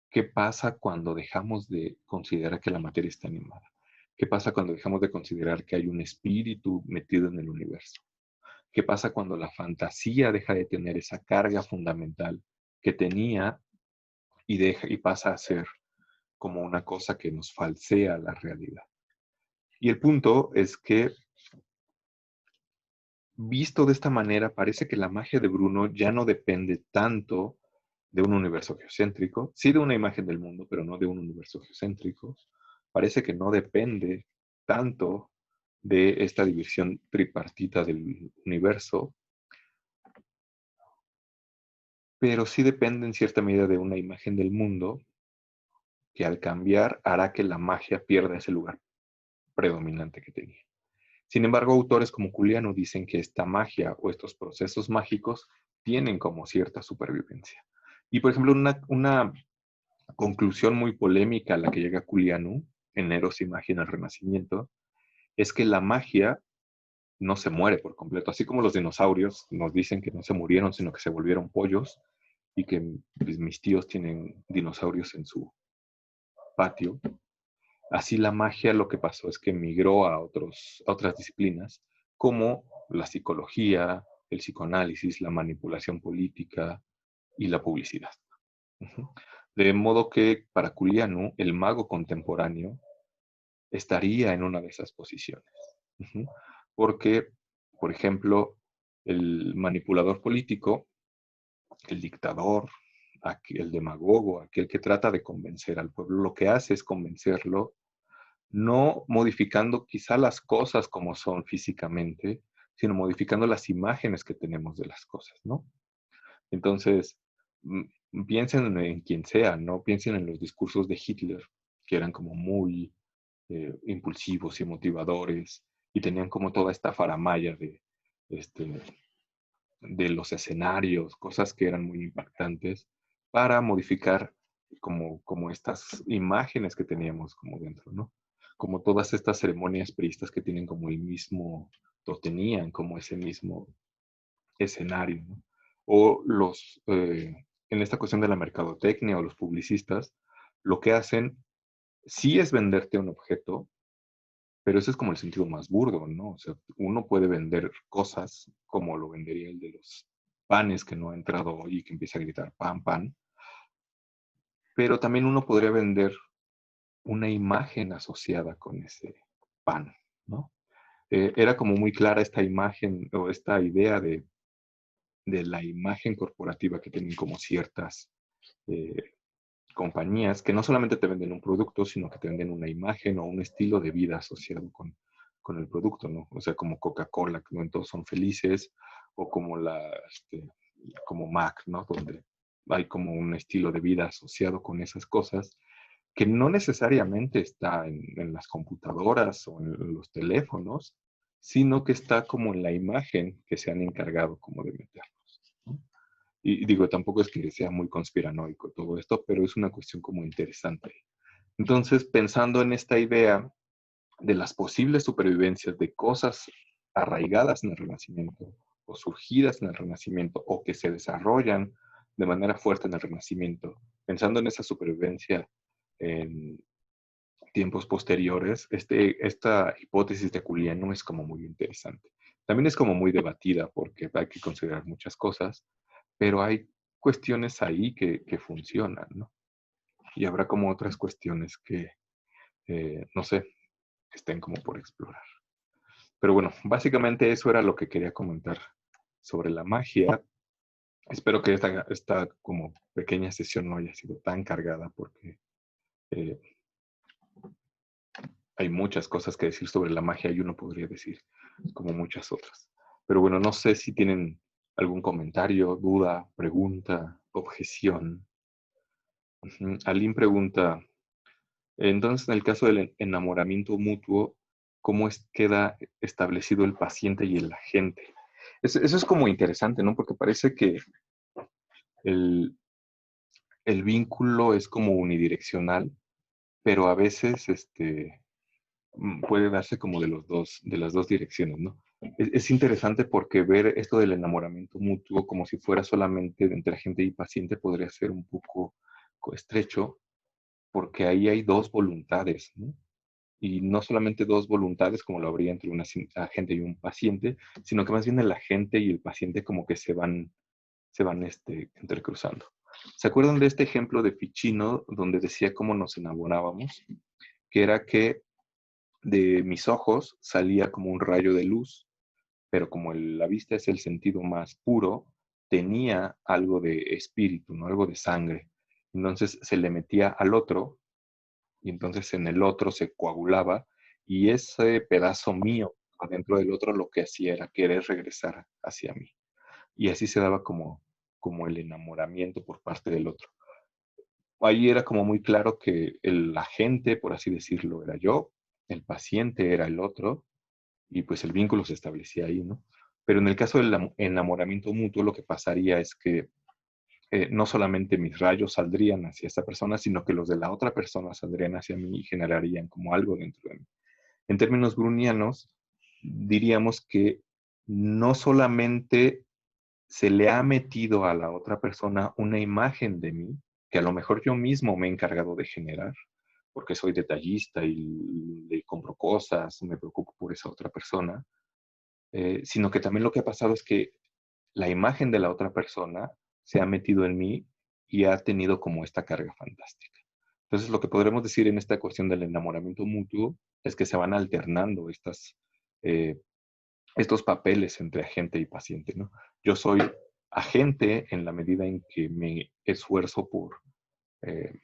¿Qué pasa cuando dejamos de considerar que la materia está animada? ¿Qué pasa cuando dejamos de considerar que hay un espíritu metido en el universo? ¿Qué pasa cuando la fantasía deja de tener esa carga fundamental que tenía y pasa a ser como una cosa que nos falsea la realidad? Y el punto es que, visto de esta manera, parece que la magia de Bruno ya no depende tanto de un universo geocéntrico, sí de una imagen del mundo, pero no de un universo geocéntrico. Parece que no depende tanto de esta división tripartita del universo, pero sí depende en cierta medida de una imagen del mundo que al cambiar hará que la magia pierda ese lugar predominante que tenía. Sin embargo, autores como Culianu dicen que esta magia o estos procesos mágicos tienen como cierta supervivencia. Y por ejemplo, una conclusión muy polémica a la que llega Culianu en Eros Imagen al Renacimiento es que la magia no se muere por completo. Así como los dinosaurios nos dicen que no se murieron, sino que se volvieron pollos y que pues, mis tíos tienen dinosaurios en su patio. Así la magia lo que pasó es que migró a otras disciplinas como la psicología, el psicoanálisis, la manipulación política y la publicidad. Uh-huh. De modo que para Culianu, el mago contemporáneo estaría en una de esas posiciones. Uh-huh. Porque, por ejemplo, el manipulador político, el dictador, el demagogo, aquel que trata de convencer al pueblo, lo que hace es convencerlo no modificando quizá las cosas como son físicamente, sino modificando las imágenes que tenemos de las cosas, ¿no? Entonces, piensen en quien sea, ¿no? Piensen en los discursos de Hitler, que eran como muy impulsivos y motivadores, y tenían como toda esta faramalla este, de los escenarios, cosas que eran muy impactantes, para modificar como estas imágenes que teníamos como dentro, ¿no? Como todas estas ceremonias priistas que tienen como el mismo, o tenían como ese mismo escenario, ¿no? O en esta cuestión de la mercadotecnia o los publicistas, lo que hacen sí es venderte un objeto, pero ese es como el sentido más burdo, ¿no? O sea, uno puede vender cosas como lo vendería el de los panes que no ha entrado hoy y que empieza a gritar pan, pan, pero también uno podría vender una imagen asociada con ese pan, ¿no? Era como muy clara esta imagen o esta idea de la imagen corporativa que tienen como ciertas eh, compañías que no solamente te venden un producto, sino que te venden una imagen o un estilo de vida asociado con el producto, ¿no? O sea, como Coca-Cola, que no en todos son felices, o como como Mac, ¿no? Donde hay como un estilo de vida asociado con esas cosas que no necesariamente está en las computadoras o en los teléfonos, sino que está como en la imagen que se han encargado como de meternos, ¿no? Y digo, tampoco es que sea muy conspiranoico todo esto, pero es una cuestión como interesante. Entonces, pensando en esta idea de las posibles supervivencias de cosas arraigadas en el Renacimiento o surgidas en el Renacimiento o que se desarrollan de manera fuerte en el Renacimiento, pensando en esa supervivencia en tiempos posteriores, esta hipótesis de Culiano es como muy interesante. También es como muy debatida porque hay que considerar muchas cosas, pero hay cuestiones ahí que funcionan, ¿no? Y habrá como otras cuestiones que, no sé, estén como por explorar. Pero bueno, básicamente eso era lo que quería comentar sobre la magia. Espero que esta como pequeña sesión no haya sido tan cargada porque eh, hay muchas cosas que decir sobre la magia y uno podría decir como muchas otras. Pero bueno, no sé si tienen algún comentario, duda, pregunta, objeción. Aline pregunta, entonces en el caso del enamoramiento mutuo, ¿cómo queda establecido el paciente y el agente? Eso es como interesante, ¿no? Porque parece que el, el vínculo es como unidireccional, pero a veces puede darse como de las dos direcciones, ¿no? Es interesante porque ver esto del enamoramiento mutuo como si fuera solamente entre agente y paciente podría ser un poco estrecho, porque ahí hay dos voluntades, ¿no? Y no solamente dos voluntades como lo habría entre un agente y un paciente, sino que más bien el agente y el paciente como que se van entrecruzando. ¿Se acuerdan de este ejemplo de Ficino donde decía cómo nos enamorábamos? Que era que de mis ojos salía como un rayo de luz, pero como la vista es el sentido más puro, tenía algo de espíritu, ¿no? Algo de sangre. Entonces se le metía al otro y entonces en el otro se coagulaba y ese pedazo mío adentro del otro lo que hacía era querer regresar hacia mí. Y así se daba como el enamoramiento por parte del otro. Ahí era como muy claro que el agente, por así decirlo, era yo, el paciente era el otro, y pues el vínculo se establecía ahí, ¿no? Pero en el caso del enamoramiento mutuo, lo que pasaría es que no solamente mis rayos saldrían hacia esta persona, sino que los de la otra persona saldrían hacia mí y generarían como algo dentro de mí. En términos brunianos, diríamos que no solamente se le ha metido a la otra persona una imagen de mí, que a lo mejor yo mismo me he encargado de generar, porque soy detallista y le compro cosas, me preocupo por esa otra persona, sino que también lo que ha pasado es que la imagen de la otra persona se ha metido en mí y ha tenido como esta carga fantástica. Entonces, lo que podremos decir en esta cuestión del enamoramiento mutuo es que se van alternando eh, estos papeles entre agente y paciente, ¿no? Yo soy agente en la medida en que me esfuerzo por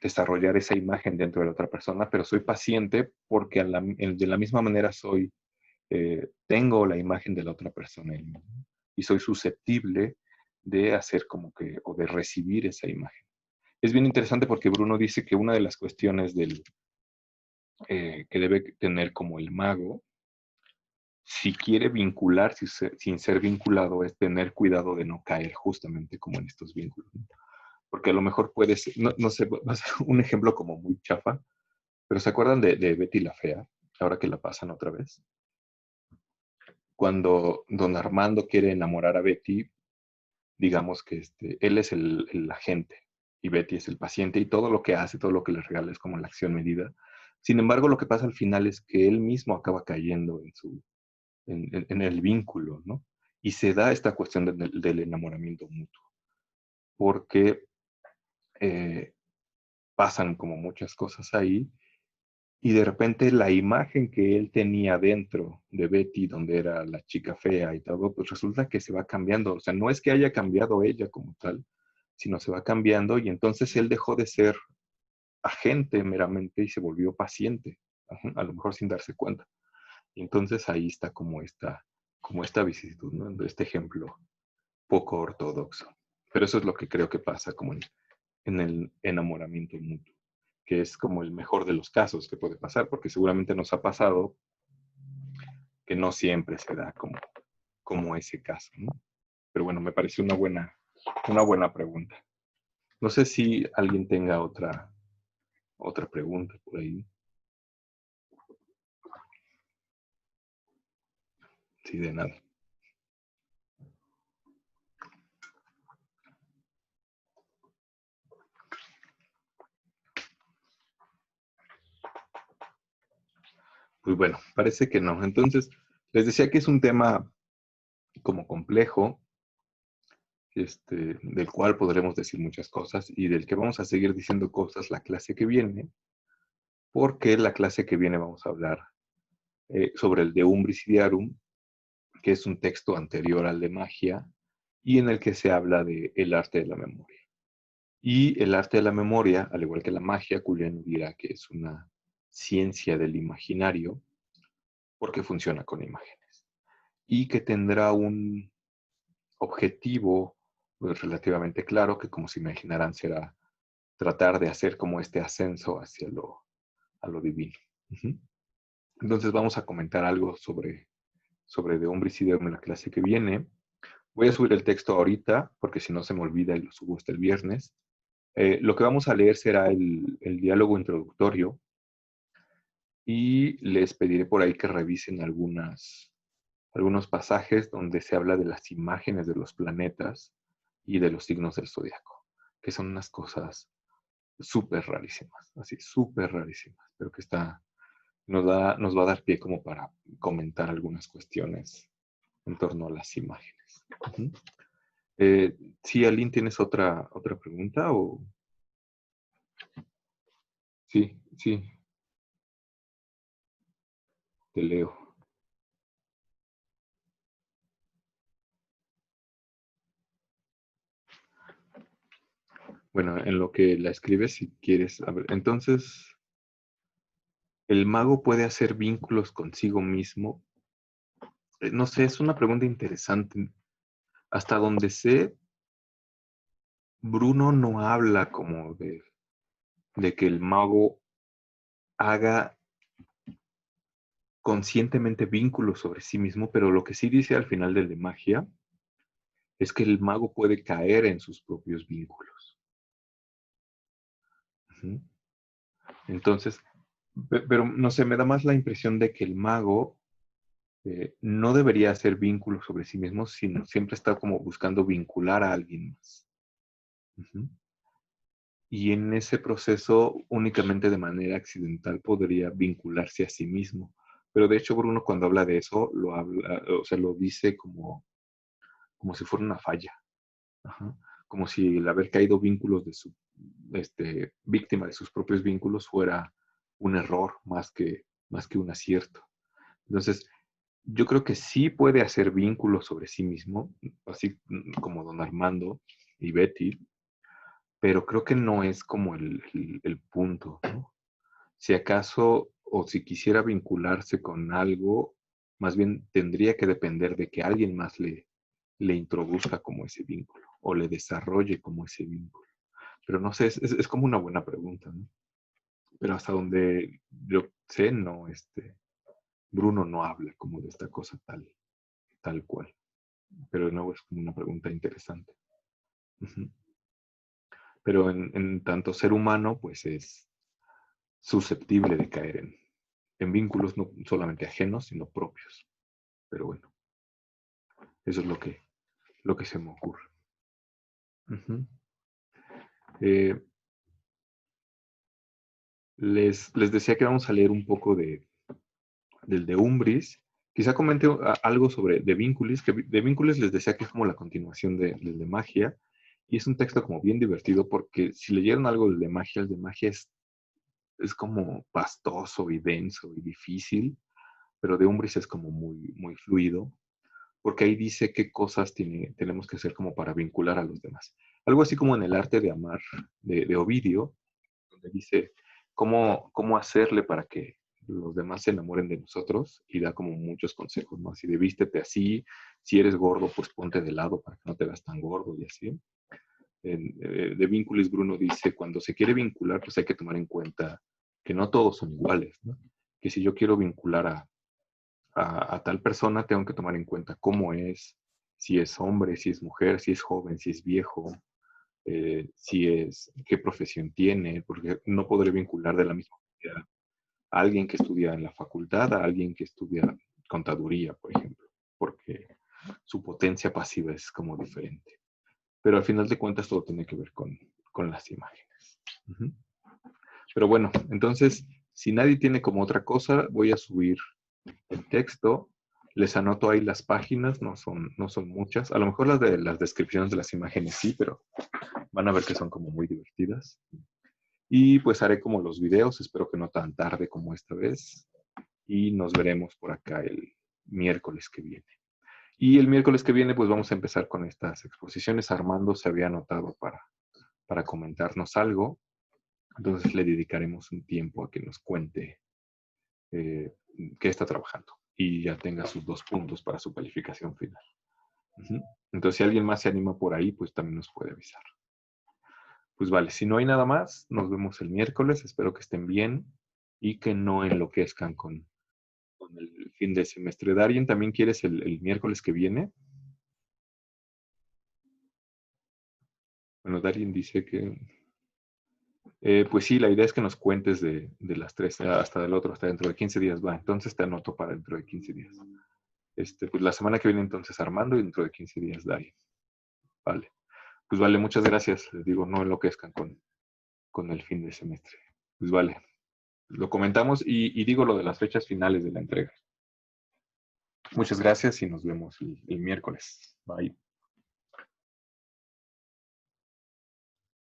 desarrollar esa imagen dentro de la otra persona, pero soy paciente porque de la misma manera tengo la imagen de la otra persona en mí, ¿no? Y soy susceptible de hacer como que, o de recibir esa imagen. Es bien interesante porque Bruno dice que una de las cuestiones que debe tener como el mago, si quiere vincular sin ser vinculado, es tener cuidado de no caer justamente como en estos vínculos, ¿no? Porque a lo mejor puede ser, no sé, va a ser un ejemplo como muy chafa, pero ¿se acuerdan de Betty la Fea? Ahora que la pasan otra vez. Cuando don Armando quiere enamorar a Betty, digamos que él es el agente y Betty es el paciente y todo lo que hace, todo lo que le regala es como la acción medida. Sin embargo, lo que pasa al final es que él mismo acaba cayendo en el vínculo, ¿no? Y se da esta cuestión del enamoramiento mutuo, porque eh, pasan como muchas cosas ahí y de repente la imagen que él tenía dentro de Betty, donde era la chica fea y todo, pues resulta que se va cambiando. O sea, no es que haya cambiado ella como tal, sino se va cambiando y entonces él dejó de ser agente meramente y se volvió paciente, ajá, a lo mejor sin darse cuenta. Y entonces ahí está como esta vicisitud, ¿no? Este ejemplo poco ortodoxo. Pero eso es lo que creo que pasa como en el enamoramiento mutuo, que es como el mejor de los casos que puede pasar, porque seguramente nos ha pasado que no siempre se da como ese caso, ¿no? Pero bueno, me pareció una buena pregunta. No sé si alguien tenga otra pregunta por ahí. Sí, de nada. Pues bueno, parece que no. Entonces, les decía que es un tema como complejo, del cual podremos decir muchas cosas y del que vamos a seguir diciendo cosas la clase que viene, porque la clase que viene vamos a hablar sobre el De Umbris Idearum, que es un texto anterior al de magia y en el que se habla de el arte de la memoria. Y el arte de la memoria, al igual que la magia, Julián dirá que es una ciencia del imaginario porque funciona con imágenes y que tendrá un objetivo pues, relativamente claro que, como se imaginarán, será tratar de hacer como este ascenso hacia a lo divino. Uh-huh. Entonces vamos a comentar algo sobre De Umbris Idearum en la clase que viene. Voy a subir el texto ahorita, porque si no se me olvida y lo subo hasta el viernes. Lo que vamos a leer será el diálogo introductorio y les pediré por ahí que revisen algunos pasajes donde se habla de las imágenes de los planetas y de los signos del zodiaco, que son unas cosas súper rarísimas, así, súper rarísimas, pero que nos va a dar pie como para comentar algunas cuestiones en torno a las imágenes. Uh-huh. Sí, Aline, ¿tienes otra pregunta? O... Sí, sí, te leo. Bueno, en lo que la escribes, si quieres. A ver, entonces, ¿el mago puede hacer vínculos consigo mismo? No sé, es una pregunta interesante. Hasta donde sé, Bruno no habla como de que el mago haga conscientemente vínculos sobre sí mismo, pero lo que sí dice al final del de magia es que el mago puede caer en sus propios vínculos. Uh-huh. Entonces, pero no sé, me da más la impresión de que el mago no debería hacer vínculos sobre sí mismo, sino siempre está como buscando vincular a alguien más. Uh-huh. Y en ese proceso, únicamente de manera accidental podría vincularse a sí mismo. Pero de hecho, Bruno, cuando habla de eso, lo habla, o sea, lo dice como si fuera una falla. Ajá. Como si el haber caído vínculos de su víctima de sus propios vínculos fuera un error más que un acierto. Entonces, yo creo que sí puede hacer vínculos sobre sí mismo, así como don Armando y Betty, pero creo que no es como el punto, ¿no? Si acaso, o si quisiera vincularse con algo, más bien tendría que depender de que alguien más le introduzca como ese vínculo, o le desarrolle como ese vínculo. Pero no sé, es como una buena pregunta, ¿no? Pero hasta donde yo sé, no, Bruno no habla como de esta cosa tal cual. Pero de nuevo es como una pregunta interesante. Ujú. Pero en tanto ser humano, pues es susceptible de caer en vínculos no solamente ajenos, sino propios. Pero bueno, eso es lo que se me ocurre. Ujú. Eh, les decía que vamos a leer un poco del de Umbris. Quizá comente algo sobre De Vinculis, que De Vinculis les decía que es como la continuación del de Magia, y es un texto como bien divertido porque si leyeron algo del de Magia, el de Magia es como pastoso y denso y difícil, pero de Umbris es como muy, muy fluido, porque ahí dice qué cosas tenemos que hacer como para vincular a los demás. Algo así como en el arte de amar de Ovidio, donde dice cómo hacerle para que los demás se enamoren de nosotros y da como muchos consejos, ¿no? Así de vístete así, si eres gordo, pues ponte de lado para que no te veas tan gordo y así. De Vinculis Bruno dice, cuando se quiere vincular, pues hay que tomar en cuenta que no todos son iguales, ¿no? Que si yo quiero vincular a tal persona, tengo que tomar en cuenta cómo es, si es hombre, si es mujer, si es joven, si es viejo, qué profesión tiene, porque no podré vincular de la misma manera a alguien que estudia en la facultad a alguien que estudia contaduría, por ejemplo, porque su potencia pasiva es como diferente. Pero al final de cuentas todo tiene que ver con las imágenes. Ujú. Pero bueno, entonces, si nadie tiene como otra cosa, voy a subir el texto. Les anoto ahí las páginas, no son muchas. A lo mejor las de las descripciones de las imágenes sí, pero van a ver que son como muy divertidas. Y pues haré como los videos, espero que no tan tarde como esta vez. Y nos veremos por acá el miércoles que viene. Y el miércoles que viene pues vamos a empezar con estas exposiciones. Armando se había anotado para comentarnos algo. Entonces le dedicaremos un tiempo a que nos cuente eh, qué está trabajando y ya tenga sus 2 puntos para su calificación final. Ujú. Entonces, si alguien más se anima por ahí, pues también nos puede avisar. Pues vale, si no hay nada más, nos vemos el miércoles. Espero que estén bien y que no enloquezcan con el fin de semestre. Darien, ¿también quieres el miércoles que viene? Bueno, Darien dice que pues sí, la idea es que nos cuentes de las 3 hasta del otro, hasta dentro de 15 días. Va, entonces te anoto para dentro de 15 días. Pues la semana que viene entonces Armando y dentro de 15 días Darien. Vale. Pues vale, muchas gracias. Les digo, no enloquezcan con el fin de semestre. Pues vale, lo comentamos y digo lo de las fechas finales de la entrega. Muchas gracias y nos vemos el miércoles. Bye.